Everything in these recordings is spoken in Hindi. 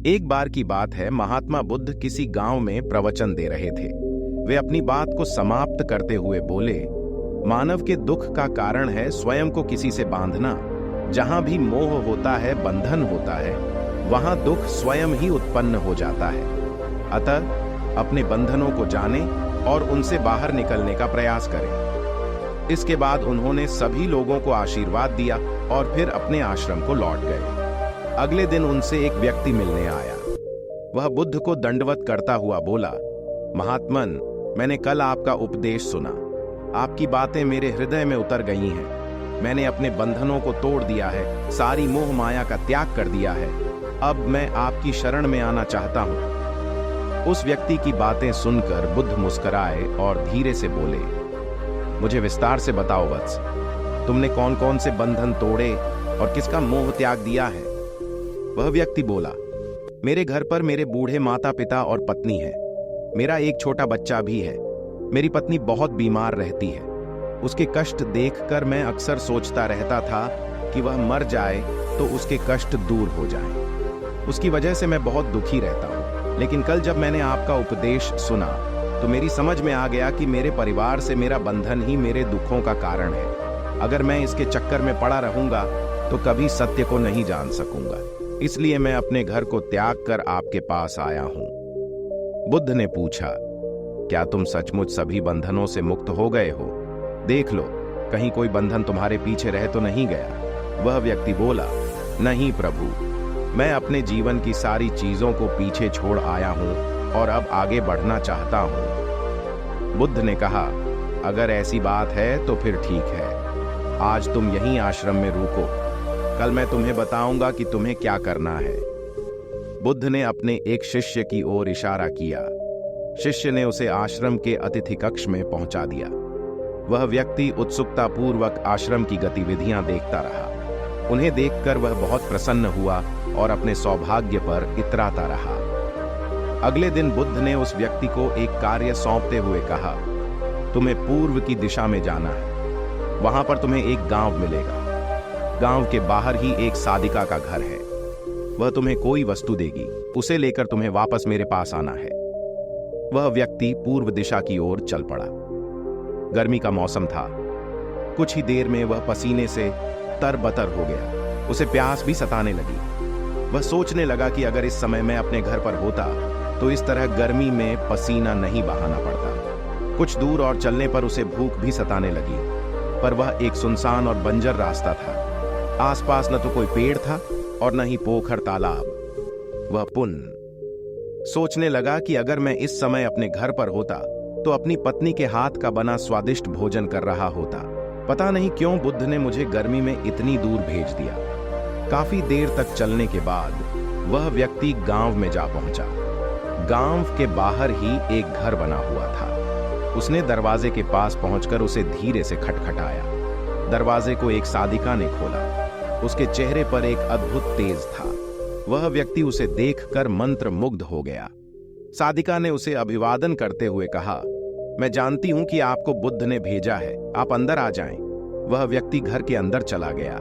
एक बार की बात है, महात्मा बुद्ध किसी गांव में प्रवचन दे रहे थे। वे अपनी बात को समाप्त करते हुए बोले, मानव के दुख का कारण है स्वयं को किसी से बांधना। जहां भी मोह होता है, बंधन होता है, वहां दुख स्वयं ही उत्पन्न हो जाता है। अतः अपने बंधनों को जानें और उनसे बाहर निकलने का प्रयास करें। इसके बाद उन्होंने सभी लोगों को आशीर्वाद दिया और फिर अपने आश्रम को लौट गए। अगले दिन उनसे एक व्यक्ति मिलने आया। वह बुद्ध को दंडवत करता हुआ बोला, महात्मन, मैंने कल आपका उपदेश सुना। आपकी बातें मेरे हृदय में उतर गई हैं। मैंने अपने बंधनों को तोड़ दिया है, सारी मोह माया का त्याग कर दिया है। अब मैं आपकी शरण में आना चाहता हूं। उस व्यक्ति की बातें सुनकर बुद्ध मुस्कुराए और धीरे से बोले, मुझे विस्तार से बताओ वत्स, तुमने कौन कौन से बंधन तोड़े और किसका मोह त्याग दिया है? वह व्यक्ति बोला, मेरे घर पर मेरे बूढ़े माता पिता और पत्नी है। मेरा एक छोटा बच्चा भी है। मेरी पत्नी बहुत बीमार रहती है। उसके कष्ट देखकर मैं अक्सर सोचता रहता था कि वह मर जाए तो उसके कष्ट दूर हो जाएं। उसकी वजह से मैं बहुत दुखी रहता हूं। लेकिन कल जब मैंने आपका उपदेश सुना तो मेरी समझ में आ गया कि मेरे परिवार से मेरा बंधन ही मेरे दुखों का कारण है। अगर मैं इसके चक्कर में पड़ा रहूंगा तो कभी सत्य को नहीं जान सकूंगा। इसलिए मैं अपने घर को त्याग कर आपके पास आया हूं। बुद्ध ने पूछा, क्या तुम सचमुच सभी बंधनों से मुक्त हो गए हो? देख लो, कहीं कोई बंधन तुम्हारे पीछे रह तो नहीं गया? वह व्यक्ति बोला, नहीं प्रभु, मैं अपने जीवन की सारी चीजों को पीछे छोड़ आया हूं और अब आगे बढ़ना चाहता हूं। बुद्ध ने कहा, अगर ऐसी बात है तो फिर ठीक है। आज तुम यहीं आश्रम में रुको। कल मैं तुम्हें बताऊंगा कि तुम्हें क्या करना है। बुद्ध ने अपने एक शिष्य की ओर इशारा किया। शिष्य ने उसे आश्रम के अतिथि कक्ष में पहुंचा दिया। वह व्यक्ति उत्सुकता पूर्वक आश्रम की गतिविधियां देखता रहा। उन्हें देखकर वह बहुत प्रसन्न हुआ और अपने सौभाग्य पर इतराता रहा। अगले दिन बुद्ध ने उस व्यक्ति को एक कार्य सौंपते हुए कहा, तुम्हें पूर्व की दिशा में जाना है। वहां पर तुम्हें एक गांव मिलेगा। गांव के बाहर ही एक साधिका का घर है। वह तुम्हें कोई वस्तु देगी, उसे लेकर तुम्हें वापस मेरे पास आना है। वह व्यक्ति पूर्व दिशा की ओर चल पड़ा। गर्मी का मौसम था। कुछ ही देर में वह पसीने से तरबतर हो गया। उसे प्यास भी सताने लगी। वह सोचने लगा कि अगर इस समय मैं अपने घर पर होता तो इस तरह गर्मी में पसीना नहीं बहाना पड़ता। कुछ दूर और चलने पर उसे भूख भी सताने लगी, पर वह एक सुनसान और बंजर रास्ता था। आसपास न तो कोई पेड़ था और न ही पोखर तालाब। वह पुण्य सोचने लगा कि अगर मैं इस समय अपने घर पर होता तो अपनी पत्नी के हाथ का बना स्वादिष्ट भोजन कर रहा होता। पता नहीं क्यों बुद्ध ने मुझे गर्मी में इतनी दूर भेज दिया। काफी देर तक चलने के बाद वह व्यक्ति गांव में जा पहुंचा। गांव के बाहर ही एक घर बना हुआ था। उसने दरवाजे के पास पहुंचकर उसे धीरे से खटखटाया। दरवाजे को एक साधिका ने खोला। उसके चेहरे पर एक अद्भुत तेज था। वह व्यक्ति उसे देखकर मंत्र मुग्ध हो गया। साधिका ने उसे अभिवादन करते हुए कहा, मैं जानती हूं कि आपको बुद्ध ने भेजा है, आप अंदर आ जाएं। वह व्यक्ति घर के अंदर चला गया।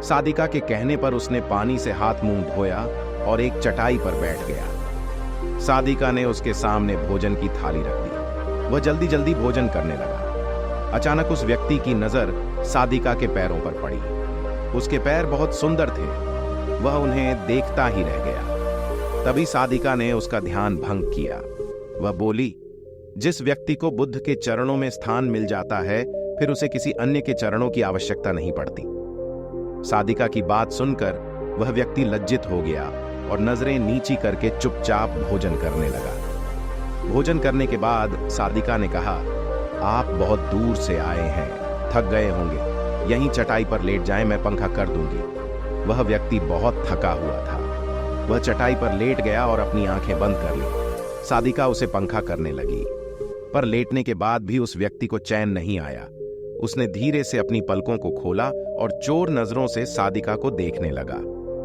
साधिका के कहने पर उसने पानी से हाथ मुंह धोया और एक चटाई पर बैठ गया। साधिका ने उसके सामने भोजन की थाली रख दी। वह जल्दी जल्दी भोजन करने लगा। अचानक उस व्यक्ति की नजर साधिका के पैरों पर पड़ी। उसके पैर बहुत सुंदर थे। वह उन्हें देखता ही रह गया। तभी साधिका ने उसका ध्यान भंग किया। वह बोली, जिस व्यक्ति को बुद्ध के चरणों में स्थान मिल जाता है, फिर उसे किसी अन्य के चरणों की आवश्यकता नहीं पड़ती। साधिका की बात सुनकर वह व्यक्ति लज्जित हो गया और नजरें नीची करके चुपचाप भोजन करने लगा। भोजन करने के बाद साधिका ने कहा, आप बहुत दूर से आए हैं, थक गए होंगे। यहीं चटाई पर लेट जाएं, मैं पंखा कर दूंगी। वह व्यक्ति बहुत थका हुआ था। वह चटाई पर लेट गया और अपनी आंखें बंद कर ली। साधिका उसे पंखा करने लगी, पर लेटने के बाद भी उस व्यक्ति को चैन नहीं आया। उसने धीरे से अपनी पलकों को खोला और चोर नजरों से साधिका को देखने लगा।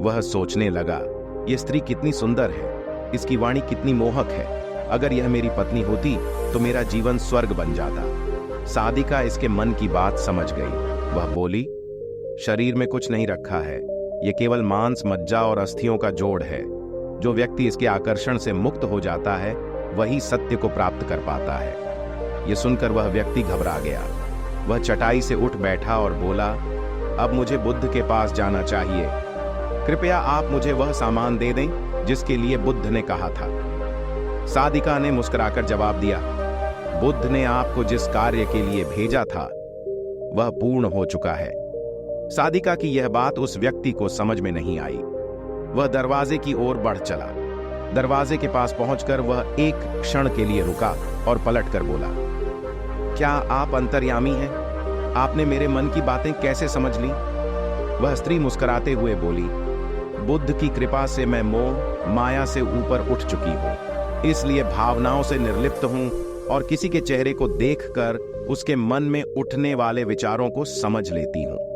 वह सोचने लगा, यह स्त्री कितनी सुंदर है, इसकी वाणी कितनी मोहक है। अगर यह मेरी पत्नी होती तो मेरा जीवन स्वर्ग बन जाता। साधिका इसके मन की बात समझ गई। वह बोली, शरीर में कुछ नहीं रखा है, यह केवल मांस, मज्जा और अस्थियों का जोड़ है। जो व्यक्ति इसके आकर्षण से मुक्त हो जाता है वही सत्य को प्राप्त कर पाता है। यह सुनकर वह व्यक्ति घबरा गया। वह चटाई से उठ बैठा और बोला, अब मुझे बुद्ध के पास जाना चाहिए। कृपया आप मुझे वह सामान दे दें जिसके लिए बुद्ध ने कहा था। साधिका ने मुस्कुराकर जवाब दिया, बुद्ध ने आपको जिस कार्य के लिए भेजा था वह पूर्ण हो चुका है। साधिका की यह बात उस व्यक्ति को समझ में नहीं आई। वह दरवाजे की ओर बढ़ चला। दरवाजे के पास पहुंचकर वह एक क्षण के लिए रुका और पलटकर बोला, क्या आप अंतर्यामी हैं? आपने मेरे मन की बातें कैसे समझ ली? वह स्त्री मुस्कुराते हुए बोली, बुद्ध की कृपा से मैं मोह माया से ऊपर उठ चुकी हूं, इसलिए भावनाओं से निर्लिप्त हूं और किसी के चेहरे को देखकर उसके मन में उठने वाले विचारों को समझ लेती हूं।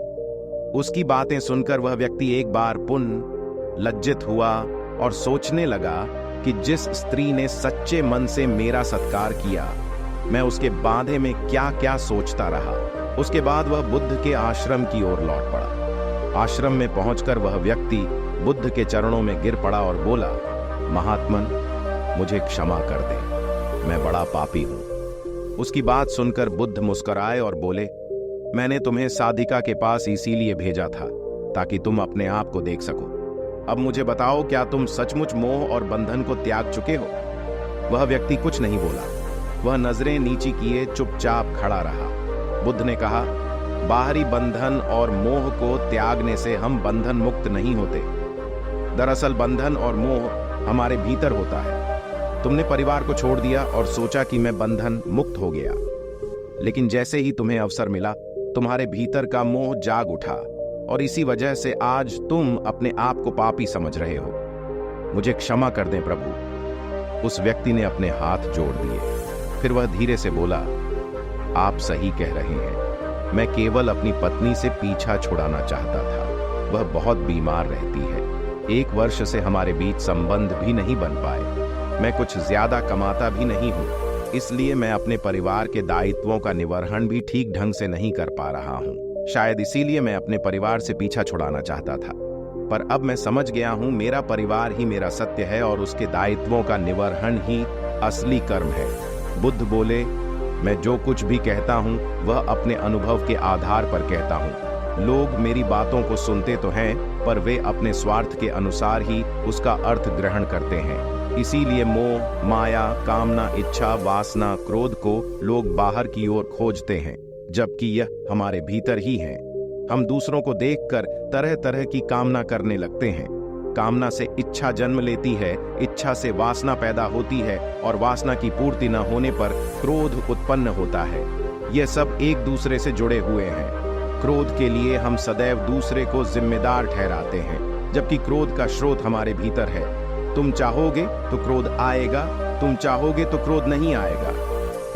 उसकी बातें सुनकर वह व्यक्ति एक बार पुनः लज्जित हुआ और सोचने लगा कि जिस स्त्री ने सच्चे मन से मेरा सत्कार किया, मैं उसके बांधे में क्या क्या सोचता रहा। उसके बाद वह बुद्ध के आश्रम की ओर लौट पड़ा। आश्रम में पहुंचकर वह व्यक्ति बुद्ध के चरणों में गिर पड़ा और बोला, महात्मन, मुझे क्षमा कर दे, मैं बड़ा पापी हूं। उसकी बात सुनकर बुद्ध मुस्कुराए और बोले, मैंने तुम्हें साधिका के पास इसीलिए भेजा था ताकि तुम अपने आप को देख सको। अब मुझे बताओ, क्या तुम सचमुच मोह और बंधन को त्याग चुके हो? वह व्यक्ति कुछ नहीं बोला। वह नजरें नीची किए चुपचाप खड़ा रहा। बुद्ध ने कहा, बाहरी बंधन और मोह को त्यागने से हम बंधन मुक्त नहीं होते। दरअसल बंधन और मोह हमारे भीतर होता है। तुमने परिवार को छोड़ दिया और सोचा कि मैं बंधन मुक्त हो गया, लेकिन जैसे ही तुम्हें अवसर मिला तुम्हारे भीतर का मोह जाग उठा और इसी वजह से आज तुम अपने आप को पापी समझ रहे हो। मुझे क्षमा कर दें प्रभु। उस व्यक्ति ने अपने हाथ जोड़ दिए। फिर वह धीरे से बोला, आप सही कह रहे हैं, मैं केवल अपनी पत्नी से पीछा छुड़ाना चाहता था। वह बहुत बीमार रहती है। 1 वर्ष से हमारे बीच संबंध भी नहीं बन पाए। मैं कुछ ज्यादा कमाता भी नहीं हूं, इसलिए मैं अपने परिवार के दायित्वों का निर्वहन भी ठीक ढंग से नहीं कर पा रहा हूं। शायद इसीलिए मैं अपने परिवार से पीछा छुड़ाना चाहता था, पर अब मैं समझ गया हूं, मेरा परिवार ही मेरा सत्य है और उसके दायित्वों का निर्वहन ही असली कर्म है। बुद्ध बोले, मैं जो कुछ भी कहता हूं वह अपने अनुभव के आधार पर कहता हूं। लोग मेरी बातों को सुनते तो हैं, पर वे अपने स्वार्थ के अनुसार ही उसका अर्थ ग्रहण करते हैं। इसीलिए मोह, माया, कामना, इच्छा, वासना, क्रोध को लोग बाहर की ओर खोजते हैं, जबकि यह हमारे भीतर ही है। हम दूसरों को देखकर तरह तरह की कामना करने लगते हैं। कामना से इच्छा जन्म लेती है, इच्छा से वासना पैदा होती है और वासना की पूर्ति न होने पर क्रोध उत्पन्न होता है। ये सब एक दूसरे से जुड़े हुए हैं। क्रोध के लिए हम सदैव दूसरे को जिम्मेदार ठहराते हैं, जबकि क्रोध का स्रोत हमारे भीतर है। तुम चाहोगे तो क्रोध आएगा, तुम चाहोगे तो क्रोध नहीं आएगा।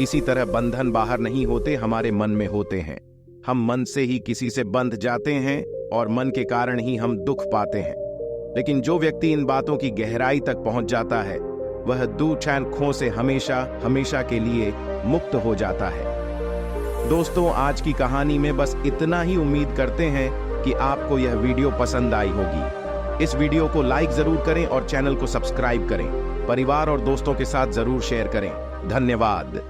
इसी तरह बंधन बाहर नहीं होते, हमारे मन में होते हैं। हम मन से ही किसी से बंध जाते हैं और मन के कारण ही हम दुख पाते हैं। लेकिन जो व्यक्ति इन बातों की गहराई तक पहुंच जाता है वह दू चैन खो से हमेशा हमेशा के लिए मुक्त हो जाता है। दोस्तों, आज की कहानी में बस इतना ही। उम्मीद करते हैं कि आपको यह वीडियो पसंद आई होगी। इस वीडियो को लाइक जरूर करें और चैनल को सब्सक्राइब करें। परिवार और दोस्तों के साथ जरूर शेयर करें। धन्यवाद।